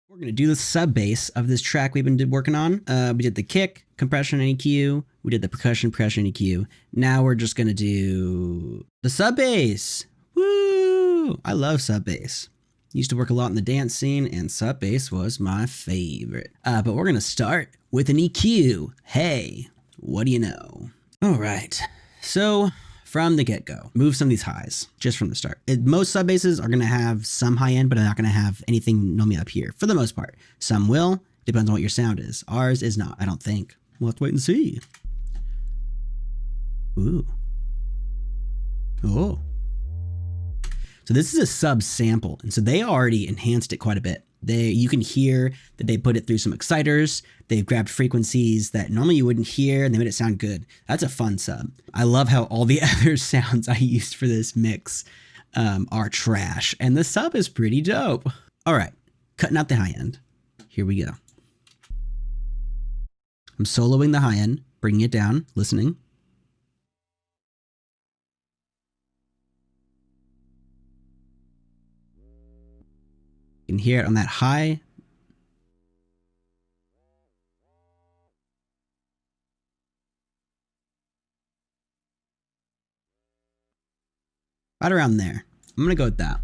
We're going to do the sub bass of this track we've been working on. We did the kick, compression, and EQ. We did the percussion, and EQ. Now we're just going to do the sub bass. Woo! I love sub bass. Used to work a lot in the dance scene, and sub bass was my favorite. But we're going to start with an EQ. Hey, what do you know? All right. So from the get-go, move some of these highs just from the start. Most sub basses are going to have some high end, but they're not going to have anything normally up here for the most part. Some will, depends on what your sound is. Ours is not, I don't think. We'll have to wait and see. Ooh. Oh. So this is a sub sample, and so they already enhanced it quite a bit. You can hear that they put it through some exciters. They've grabbed frequencies that normally you wouldn't hear, and they made it sound good. That's a fun sub. I love how all the other sounds I used for this mix are trash, and the sub is pretty dope. All right, cutting out the high end. Here we go. I'm soloing the high end, bringing it down, listening. You can hear it on that high. Right around there. I'm going to go with that.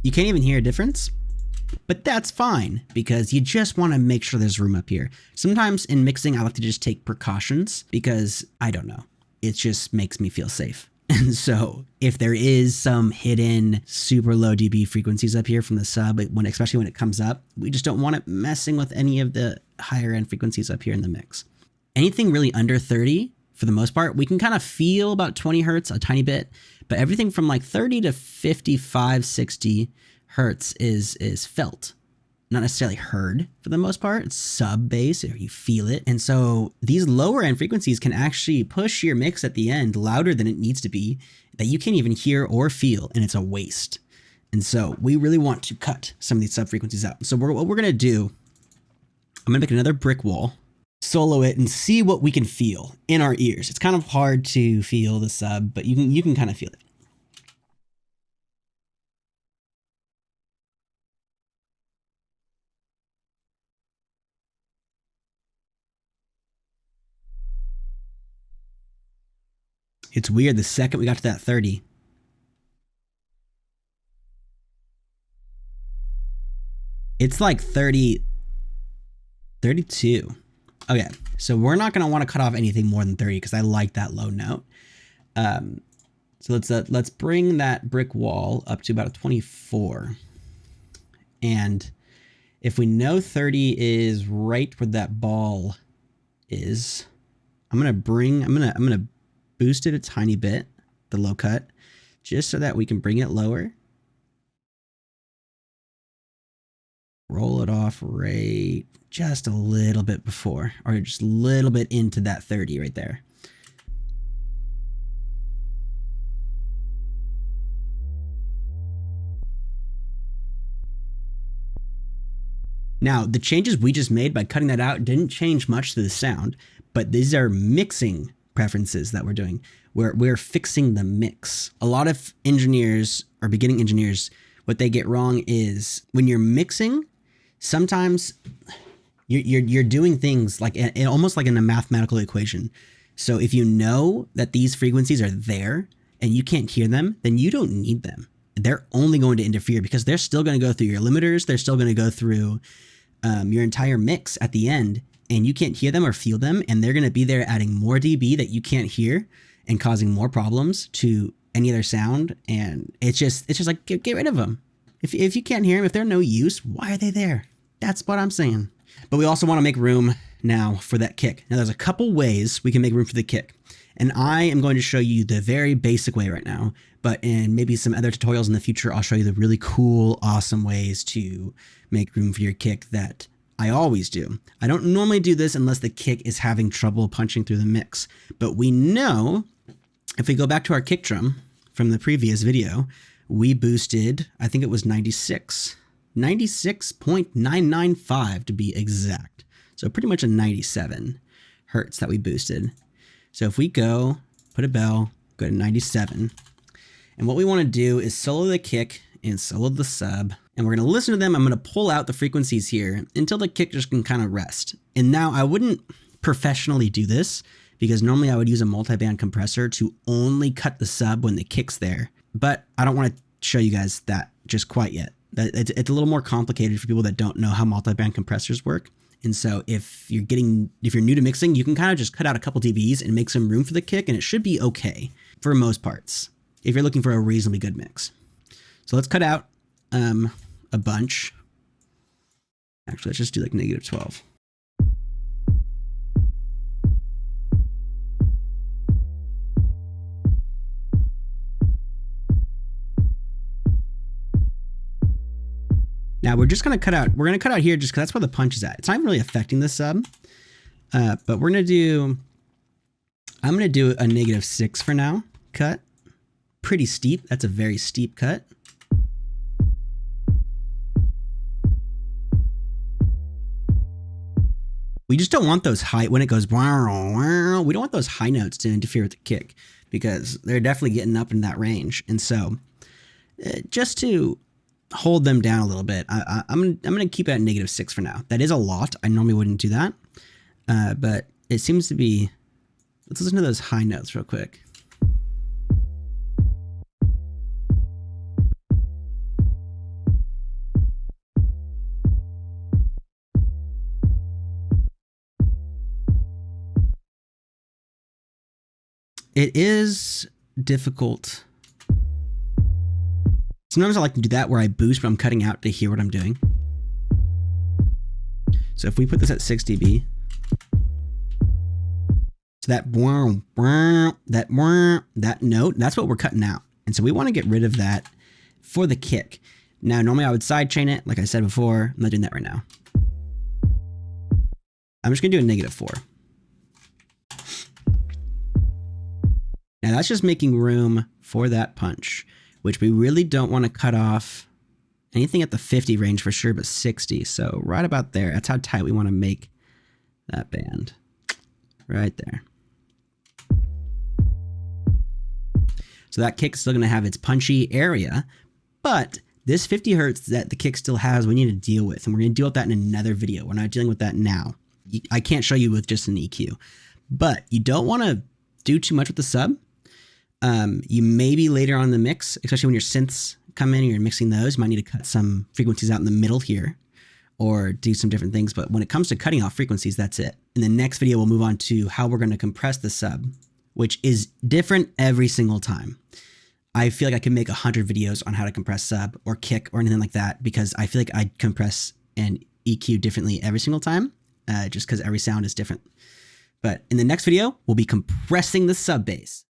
You can't even hear a difference? But that's fine, because you just want to make sure there's room up here. Sometimes in mixing, I like to just take precautions because, I don't know, it just makes me feel safe. And so if there is some hidden super low dB frequencies up here from the sub, especially when it comes up, we just don't want it messing with any of the higher end frequencies up here in the mix. Anything really under 30, for the most part, we can kind of feel about 20 hertz a tiny bit, but everything from like 30 to 55, 60 hertz is felt, not necessarily heard for the most part. It's sub bass, or you feel it. And so these lower end frequencies can actually push your mix at the end louder than it needs to be, that you can't even hear or feel, and it's a waste. And so we really want to cut some of these sub frequencies out. So what we're gonna do, I'm gonna make another brick wall, solo it, and see what we can feel in our ears. It's kind of hard to feel the sub, but you can kind of feel it. It's weird, the second we got to that 30, it's like 30, 32. Okay, so we're not gonna want to cut off anything more than 30 because I like that low note. So let's bring that brick wall up to about a 24. And if we know 30 is right where that ball is, I'm gonna boost it a tiny bit, the low cut, just so that we can bring it lower. Roll it off right just a little bit before, or just a little bit into that 30 right there. Now, the changes we just made by cutting that out didn't change much to the sound, but these are mixing preferences that we're doing. We're fixing the mix. A lot of engineers or beginning engineers, what they get wrong is when you're mixing, sometimes you're doing things like almost like in a mathematical equation. So if you know that these frequencies are there and you can't hear them, then you don't need them. They're only going to interfere because they're still going to go through your limiters. They're still going to go through your entire mix at the end, and you can't hear them or feel them, and they're going to be there adding more dB that you can't hear and causing more problems to any other sound. And it's just like, get rid of them. If you can't hear them, if they're no use, why are they there? That's what I'm saying. But we also want to make room now for that kick. Now there's a couple ways we can make room for the kick, and I am going to show you the very basic way right now, but in maybe some other tutorials in the future, I'll show you the really cool, awesome ways to make room for your kick that I always do. I don't normally do this unless the kick is having trouble punching through the mix, but we know if we go back to our kick drum from the previous video, we boosted, I think it was 96.995 to be exact. So pretty much a 97 hertz that we boosted. So if we go, put a bell, go to 97. And what we want to do is solo the kick and solo the sub. And we're going to listen to them. I'm going to pull out the frequencies here until the kick just can kind of rest. And now I wouldn't professionally do this because normally I would use a multi-band compressor to only cut the sub when the kick's there. But I don't want to show you guys that just quite yet. It's a little more complicated for people that don't know how multi-band compressors work. And so if you're new to mixing, you can kind of just cut out a couple dBs and make some room for the kick, and it should be okay for most parts if you're looking for a reasonably good mix. So let's cut out a bunch. Actually, let's just do like -12. Now we're just going to cut out, here just because that's where the punch is at. It's not even really affecting the sub, but I'm going to do a -6 for now cut. Pretty steep. That's a very steep cut. We just don't want those high, when it goes, we don't want those high notes to interfere with the kick because they're definitely getting up in that range. And so just to hold them down a little bit, I'm gonna keep it at -6 for now. That is a lot. I normally wouldn't do that, but it seems to be. Let's listen to those high notes real quick. It is difficult. Sometimes I like to do that where I boost, but I'm cutting out to hear what I'm doing. So if we put this at 6 dB, so that note, that's what we're cutting out. And so we want to get rid of that for the kick. Now, normally I would sidechain it, like I said before. I'm not doing that right now. I'm just going to do a -4. Now that's just making room for that punch, which we really don't want to cut off anything at the 50 range for sure, but 60. So right about there, that's how tight we want to make that band. Right there. So that kick's still going to have its punchy area, but this 50 hertz that the kick still has, we need to deal with. And we're going to deal with that in another video. We're not dealing with that now. I can't show you with just an EQ, but you don't want to do too much with the sub. You maybe later on in the mix, especially when your synths come in and you're mixing those, you might need to cut some frequencies out in the middle here or do some different things. But when it comes to cutting off frequencies, that's it. In the next video, we'll move on to how we're going to compress the sub, which is different every single time. I feel like I can make 100 videos on how to compress sub or kick or anything like that because I feel like I compress and EQ differently every single time, just because every sound is different. But in the next video, we'll be compressing the sub bass.